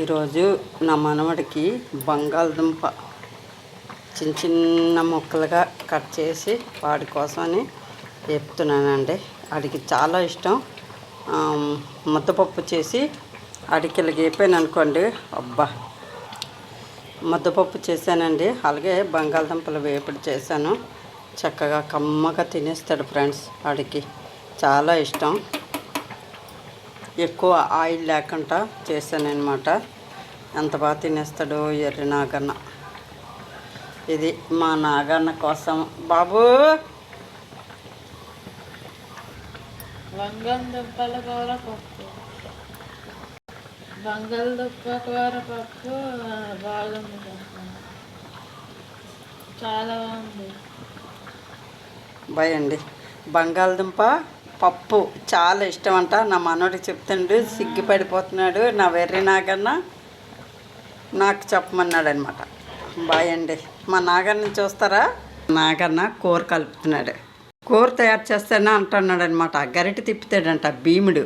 ఈరోజు నా మనవడికి బంగాళదుంప చిన్న చిన్న ముక్కలుగా కట్ చేసి వాడి కోసమని వేపుతున్నానండి. వాడికి చాలా ఇష్టం. ముద్దపప్పు చేసి వాడికి ఇలా వేపాను అనుకోండి, అబ్బా ముద్దపప్పు చేశానండి. అలాగే బంగాళదుంపలు వేపుడు చేశాను. చక్కగా కమ్మగా తినేస్తాడు ఫ్రెండ్స్. వాడికి చాలా ఇష్టం. ఎక్కువ ఆయిల్ లేకుండా చేశాను అనమాట. ఎంత బాగా తినేస్తాడో ఎర్రి నాగన్న. ఇది మా నాగన్న కోసం. బాబు బంగాళదుంపల కూర పప్పు, బంగాళదుంప కూర పప్పు బాగుంది, చాలా బాగుంది. బాయ్ అండి. బంగాళదుంప పప్పు చాలా ఇష్టం అంట. నా మనోడికి చెప్తుండు, సిగ్గిపడిపోతున్నాడు నా వెర్రి నాగన్న. నాకు చెప్పమన్నాడు అనమాట. బాయ్ అండి. మా నాగన్న చూస్తారా, నాగన్న కూర కలుపుతున్నాడు. కూర తయారు చేస్తానా అంటున్నాడు అనమాట. గరిటె తిప్పుతాడంట భీముడు.